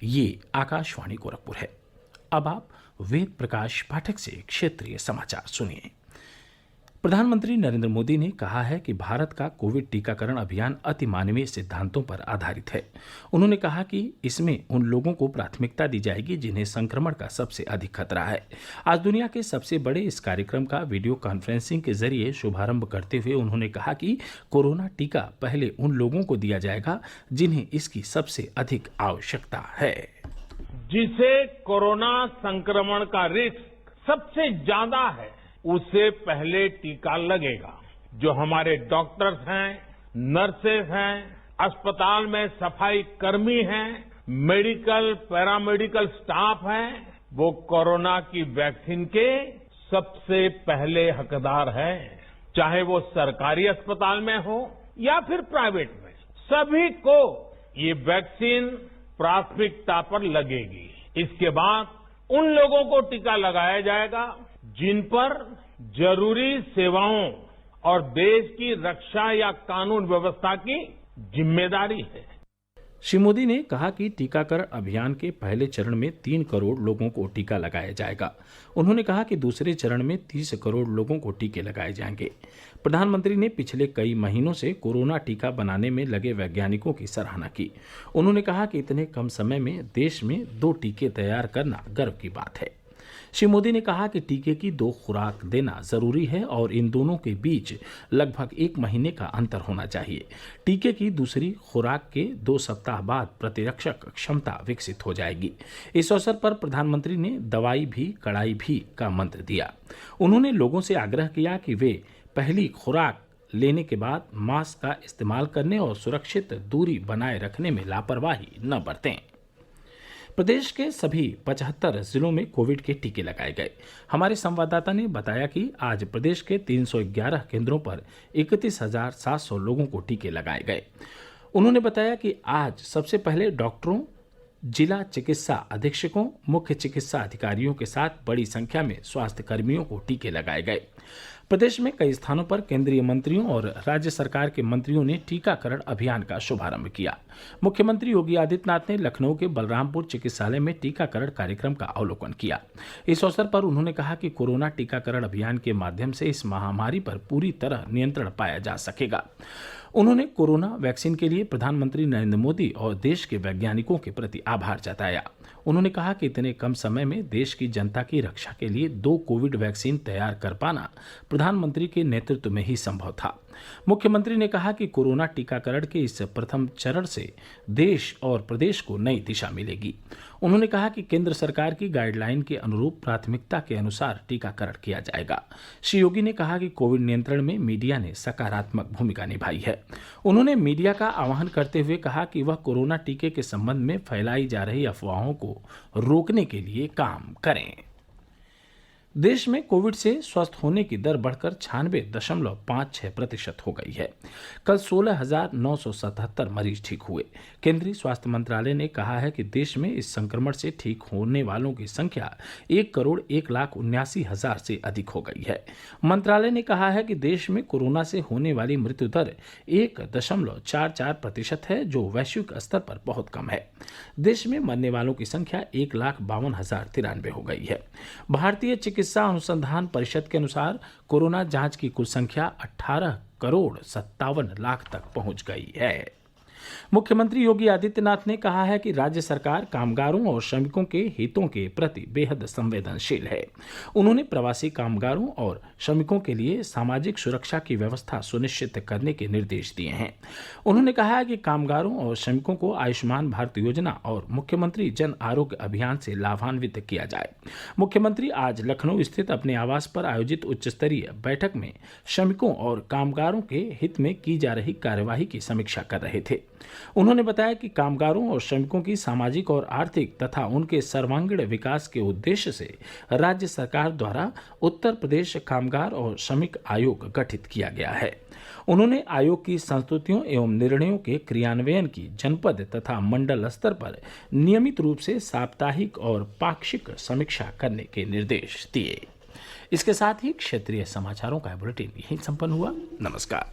ये आकाशवाणी गोरखपुर है। अब आप वेद प्रकाश पाठक से क्षेत्रीय समाचार सुनिए। प्रधानमंत्री नरेंद्र मोदी ने कहा है कि भारत का कोविड टीकाकरण अभियान अति मानवीय सिद्धांतों पर आधारित है। उन्होंने कहा कि इसमें उन लोगों को प्राथमिकता दी जाएगी जिन्हें संक्रमण का सबसे अधिक खतरा है। आज दुनिया के सबसे बड़े इस कार्यक्रम का वीडियो कॉन्फ्रेंसिंग के जरिए शुभारंभ करते हुए उन्होंने कहा कि कोरोना टीका पहले उन लोगों को दिया जाएगा जिन्हें इसकी सबसे अधिक आवश्यकता है। जिसे कोरोना संक्रमण का रिस्क सबसे ज्यादा है उसे पहले टीका लगेगा। जो हमारे डॉक्टर्स हैं, नर्सेज हैं, अस्पताल में सफाई कर्मी हैं, मेडिकल पैरामेडिकल स्टाफ हैं, वो कोरोना की वैक्सीन के सबसे पहले हकदार हैं। चाहे वो सरकारी अस्पताल में हो या फिर प्राइवेट में, सभी को ये वैक्सीन प्राथमिकता पर लगेगी। इसके बाद उन लोगों को टीका लगाया जाएगा जिन पर जरूरी सेवाओं और देश की रक्षा या कानून व्यवस्था की जिम्मेदारी है। श्री मोदी ने कहा कि टीकाकरण अभियान के पहले चरण में 3 करोड़ लोगों को टीका लगाया जाएगा। उन्होंने कहा कि दूसरे चरण में 30 करोड़ लोगों को टीके लगाए जाएंगे। प्रधानमंत्री ने पिछले कई महीनों से कोरोना टीका बनाने में लगे वैज्ञानिकों की सराहना की। उन्होंने कहा कि इतने कम समय में देश में 2 टीके तैयार करना गर्व की बात है। श्री मोदी ने कहा कि टीके की 2 खुराक देना जरूरी है और इन दोनों के बीच लगभग 1 महीने का अंतर होना चाहिए। टीके की दूसरी खुराक के 2 सप्ताह बाद प्रतिरक्षक क्षमता विकसित हो जाएगी। इस अवसर पर प्रधानमंत्री ने दवाई भी कड़ाई भी का मंत्र दिया। उन्होंने लोगों से आग्रह किया कि वे पहली खुराक लेने के बाद मास्क का इस्तेमाल करने और सुरक्षित दूरी बनाए रखने में लापरवाही न बरतें। प्रदेश के सभी 75 जिलों में कोविड के टीके लगाए गए। हमारे संवाददाता ने बताया कि आज प्रदेश के 311 केंद्रों पर 31,700 लोगों को टीके लगाए गए। उन्होंने बताया कि आज सबसे पहले डॉक्टरों, जिला चिकित्सा अधीक्षकों, मुख्य चिकित्सा अधिकारियों के साथ बड़ी संख्या में स्वास्थ्य कर्मियों को टीके लगाए गए। प्रदेश में कई स्थानों पर केंद्रीय मंत्रियों और राज्य सरकार के मंत्रियों ने टीकाकरण अभियान का शुभारंभ किया। मुख्यमंत्री योगी आदित्यनाथ ने लखनऊ के बलरामपुर चिकित्सालय में टीकाकरण कार्यक्रम का अवलोकन किया। इस अवसर पर उन्होंने कहा कि कोरोना टीकाकरण अभियान के माध्यम से इस महामारी पर पूरी तरह नियंत्रण पाया जा सकेगा। उन्होंने कोरोना वैक्सीन के लिए प्रधानमंत्री नरेंद्र मोदी और देश के वैज्ञानिकों के प्रति आभार जताया। उन्होंने कहा कि इतने कम समय में देश की जनता की रक्षा के लिए 2 कोविड वैक्सीन तैयार कर पाना प्रधानमंत्री के नेतृत्व में ही संभव था। मुख्यमंत्री ने कहा कि कोरोना टीकाकरण के इस प्रथम चरण से देश और प्रदेश को नई दिशा मिलेगी। उन्होंने कहा कि केंद्र सरकार की गाइडलाइन के अनुरूप प्राथमिकता के अनुसार टीकाकरण किया जाएगा। श्री योगी ने कहा कि कोविड नियंत्रण में मीडिया ने सकारात्मक भूमिका निभाई है। उन्होंने मीडिया का आह्वान करते हुए कहा कि वह कोरोना टीके के संबंध में फैलाई जा रही अफवाहों को रोकने के लिए काम करें। देश में कोविड से स्वस्थ होने की दर बढ़कर 96.56% हो गई है। कल 16,977 मरीज ठीक हुए। केंद्रीय स्वास्थ्य मंत्रालय ने कहा है कि देश में इस संक्रमण से ठीक होने वालों की संख्या 1,01,79,000 से अधिक हो गई है। मंत्रालय ने कहा है कि देश में कोरोना से होने वाली मृत्यु दर 1.44% है, जो वैश्विक स्तर पर बहुत कम है। देश में मरने वालों की संख्या 1,52,093 हो गई है। भारतीय चिकित्सा अनुसंधान परिषद के अनुसार कोरोना जांच की कुल संख्या 18,57,00,000 तक पहुंच गई है। मुख्यमंत्री योगी आदित्यनाथ ने कहा है कि राज्य सरकार कामगारों और श्रमिकों के हितों के प्रति बेहद संवेदनशील है। उन्होंने प्रवासी कामगारों और श्रमिकों के लिए सामाजिक सुरक्षा की व्यवस्था सुनिश्चित करने के निर्देश दिए हैं। उन्होंने कहा है कि कामगारों और श्रमिकों को आयुष्मान भारत योजना और मुख्यमंत्री जन आरोग्य अभियान से लाभान्वित किया जाए। मुख्यमंत्री आज लखनऊ स्थित अपने आवास पर आयोजित उच्च स्तरीय बैठक में श्रमिकों और कामगारों के हित में की जा रही कार्यवाही की समीक्षा कर रहे थे। उन्होंने बताया कि कामगारों और श्रमिकों की सामाजिक और आर्थिक तथा उनके सर्वांगीण विकास के उद्देश्य से राज्य सरकार द्वारा उत्तर प्रदेश कामगार और श्रमिक आयोग गठित किया गया है। उन्होंने आयोग की संस्तुतियों एवं निर्णयों के क्रियान्वयन की जनपद तथा मंडल स्तर पर नियमित रूप से साप्ताहिक और पाक्षिक समीक्षा करने के निर्देश दिए। इसके साथ ही क्षेत्रीय समाचारों का बुलेटिन यहीं संपन्न हुआ। नमस्कार।